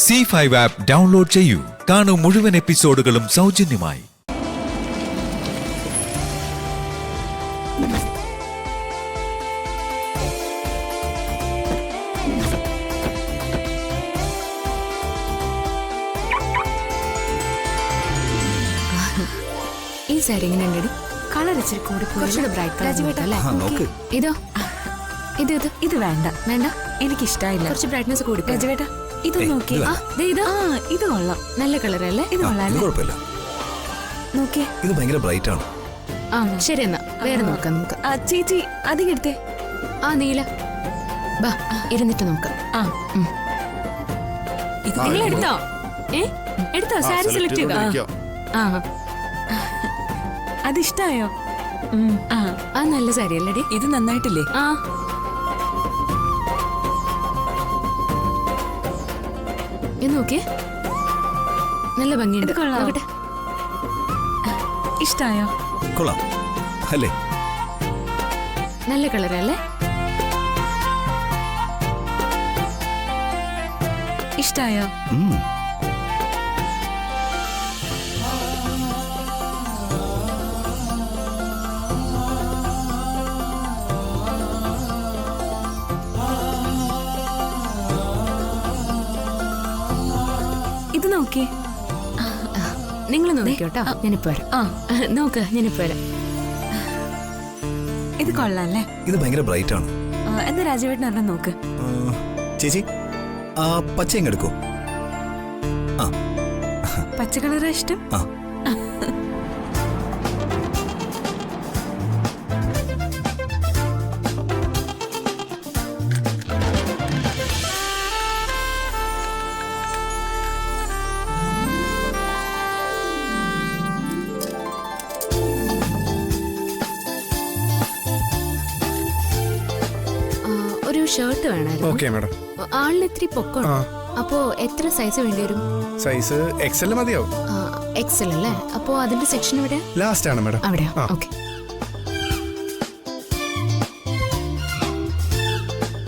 C5 app download ചെയ്യൂ. കാണൂ മുഴുവൻ എപ്പിസോഡുകളും സൗജന്യമായി. ഈ സാരി എങ്ങനെ ഉണ്ടടി? കളർ ഇച്ചിരി കൂടി കുറച്ചുകൂടെ ബ്രൈറ്റ് അല്ലേ? ഇതോ ഇത് വേണ്ട വേണ്ട, എനിക്ക് ഇഷ്ടമായില്ല. കുറച്ച് ബ്രൈറ്റ്നസ് കൂടി. രാജവേട്ട ഇത് നോക്കി. ഇത് കൊള്ളാം, നല്ല കളർ അല്ലേ? ഇത് കൊള്ളാം. നോക്കിയേ, ഇത് ഭയങ്കര ബ്രൈറ്റ് ആണ്. ആ ശരി, എന്നാ വേറെ നോക്കാം നമുക്ക്. ചേച്ചി അധികം എടുത്തേ. നീല ബാ, ഇരുന്നിട്ട് നോക്കാം. നിങ്ങൾ എടുത്തോ? എടുത്തോ? സാരി സെലക്ട് ചെയ്തോ? അതിഷ്ടായോ? നല്ല സാരി അല്ലേ? ഇത് നന്നായിട്ടില്ലേ? നോക്കിയേ, നല്ല ഭംഗിയുണ്ട്. നോക്കട്ടെ, ഇഷ്ടായോ? കൊള്ളാം അല്ലേ? നല്ല കളറല്ലേ? ഇഷ്ടായോ? ഇത് നോക്കിയേ. നിങ്ങൾ നോക്കിയോട്ടോ, ഞാനിപ്പോ വരാം. നോക്ക്, ഞാനിപ്പോ വരാം. ഇത് കൊള്ളാല്ലേ? ഇത് ഭയങ്കര ബ്രൈറ്റ് ആണ്. എന്താ രാജവേട്ടൻ പറഞ്ഞ നോക്ക്. ചേച്ചി ആ പച്ച എങ്ങെടുക്കോ? പച്ച കളറാ ഇഷ്ടം? ഷർട്ട് വേണമായിരുന്നു. ആളിന് ഇത്തിരി പൊക്കം. അപ്പോ എത്ര സൈസ് വേണ്ടി വരും? സൈസ് എക്സൽ മതിയാവും. എക്സൽ അല്ലേ? അപ്പോ അതിന്റെ സെക്ഷൻ എവിടെ? ലാസ്റ്റ് ആണ് മാഡം. അവിടെയാ? ഓക്കെ.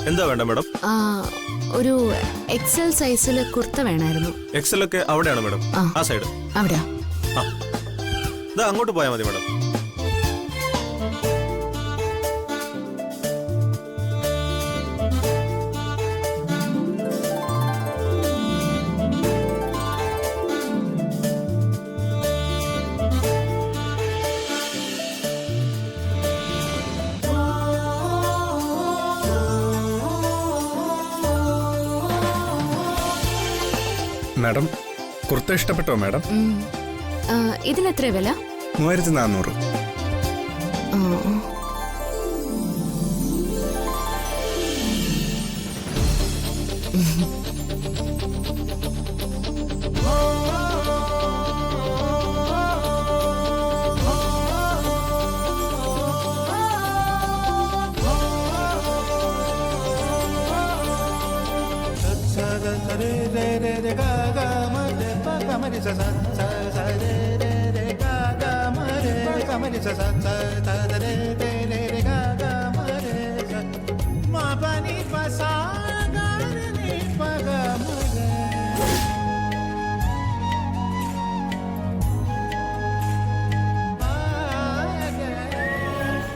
എന്താ വേണ്ട മാഡം? ഒരു എക്സൽ സൈസിൽ കുർത്ത വേണമായിരുന്നു. എക്സൽ ഒക്കെ അവിടെയാണ് മാഡം, ആ സൈഡ്. അവിടെയാ? അങ്ങോട്ട് പോയാൽ മതി മാഡം. മാഡം കുർത്ത ഇഷ്ടപ്പെട്ടോ മാഡം? ഇതിനെത്ര വില? 3400.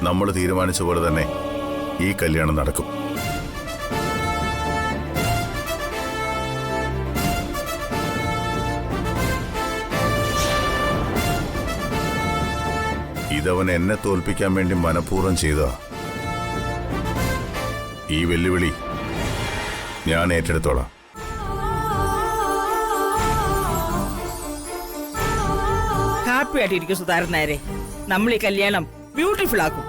നമ്മൾ തീരുമാനിച്ച പോലെ തന്നെ ഈ കല്യാണം നടക്കും. ഇതവൻ എന്നെ തോൽപ്പിക്കാൻ വേണ്ടി മനഃപൂർവ്വം ചെയ്ത ഈ വെല്ലുവിളി ഞാൻ ഏറ്റെടുത്തോളാം. ഹാപ്പി ആയിട്ടിരിക്കും സുധാകരൻ നായരെ. നമ്മൾ ഈ കല്യാണം ബ്യൂട്ടിഫുൾ ആക്കും.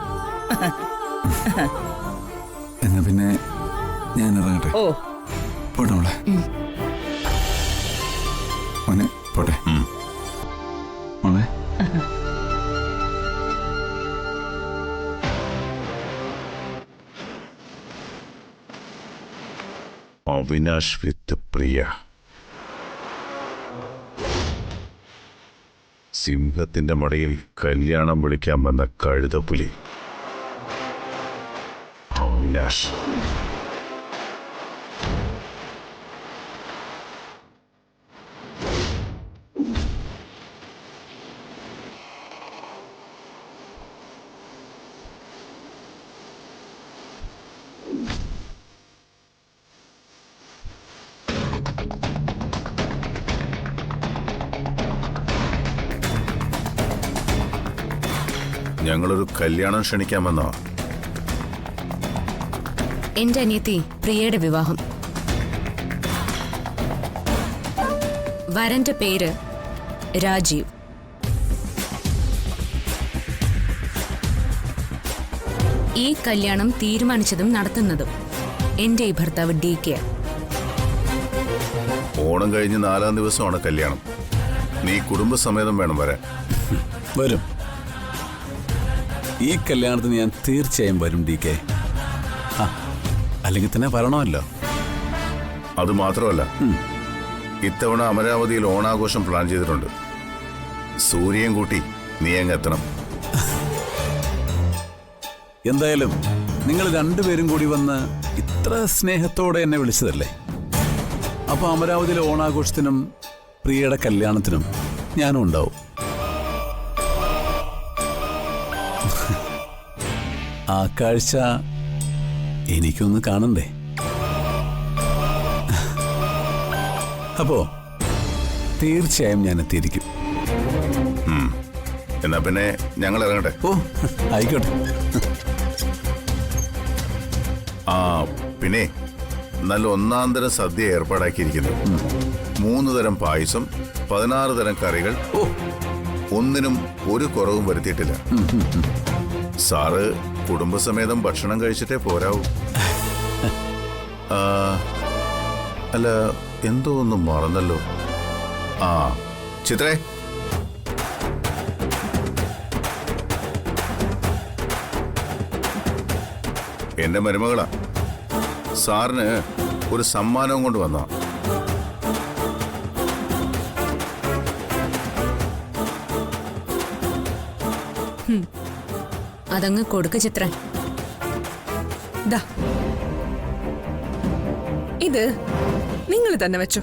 എന്നാ പിന്നെ ഞാൻ ഇറങ്ങട്ടെ. പോട്ടെ മോളെ. മോനെ പോട്ടെ മോളെ. അവിനാഷ് വിത്ത് പ്രിയ. സിംഹത്തിന്റെ മടയിൽ കല്യാണം വിളിക്കാൻ വന്ന കഴുതപ്പുലി അവിനാഷ്. ഞങ്ങളൊരു കല്യാണം ക്ഷണിക്കാമെന്നോ? എന്റെ അനിയത്തി പ്രിയയുടെ വിവാഹം. വരന്റെ പേര് രാജീവ്. ഈ കല്യാണം തീരുമാനിച്ചതും നടത്തുന്നതും എന്റെ ഈ ഭർത്താവ് DK. ഓണം കഴിഞ്ഞ് 4-ാം ദിവസമാണ് കല്യാണം. നീ കുടുംബസമേതം വേണം വരാൻ. വരും. ഈ കല്യാണത്തിന് ഞാൻ തീർച്ചയായും വരും DK. അല്ലെങ്കിൽ തന്നെ വരണമല്ലോ. അത് മാത്രമല്ല, ഇത്തവണ അമരാവതിയിൽ ഓണാഘോഷം പ്ലാൻ ചെയ്തിട്ടുണ്ട്. സൂര്യൻ കൂട്ടി നീ അങ്ങ് എത്തണം. എന്തായാലും നിങ്ങൾ രണ്ടുപേരും കൂടി വന്ന് ഇത്ര സ്നേഹത്തോടെ എന്നെ വിളിച്ചതല്ലേ. അപ്പൊ അമരാവതിയിലെ ഓണാഘോഷത്തിനും പ്രിയയുടെ കല്യാണത്തിനും ഞാനും ഉണ്ടാവും. ആ കാഴ്ച എനിക്കൊന്ന് കാണണ്ടേ. അപ്പോ തീർച്ചയായും ഞാൻ എത്തിയിരിക്കും. എന്നാ പിന്നെ ഞങ്ങൾ ഇറങ്ങട്ടെ. ഓ ആയിക്കോട്ടെ. പിന്നെ നല്ല ഒന്നാന്തരം സദ്യ ഏർപ്പാടാക്കിയിരിക്കുന്നു. 3 തരം പായസം, 16 തരം കറികൾ. ഒന്നിനും ഒരു കുറവും വരുത്തിയിട്ടില്ല. സാറ് കുടുംബസമേതം ഭക്ഷണം കഴിച്ചിട്ടേ പോരാവൂ. അല്ല, എന്തോ ഒന്നും മറന്നല്ലോ. ചിത്രേ, എന്റെ മരുമകളാ. സാറിന് ഒരു സമ്മാനവും കൊണ്ട് വന്നാ. അതങ്ങ് കൊടുക്ക ചിത്ര. ഇത് നിങ്ങൾ തന്നെ വെച്ചോ.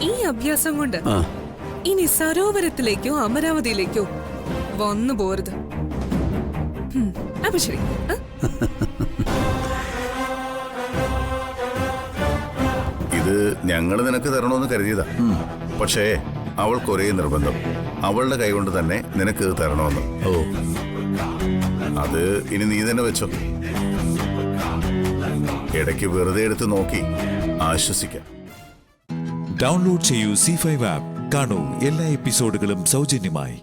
ഈ അഭ്യാസം കൊണ്ട് ഇനി സരോവരത്തിലേക്കോ അമരാവതിയിലേക്കോ വന്നു പോരുത്. അപ്പൊ ശരി. ഇത് ഞങ്ങൾ നിനക്ക് തരണമെന്ന് കരുതിയതാ. പക്ഷേ അവൾക്കൊരേ നിർബന്ധം, അവളുടെ കൈകൊണ്ട് തന്നെ നിനക്ക് ഇത് തരണമെന്ന്. അത് ഇനി നീ തന്നെ വെച്ചോ. ഇടയ്ക്ക് വെറുതെ എടുത്ത് നോക്കി ആശ്വസിക്കാം. ഡൗൺലോഡ് ചെയ്യൂ C5 ആപ്പ്. കാണൂ എല്ലാ എപ്പിസോഡുകളും സൗജന്യമായി.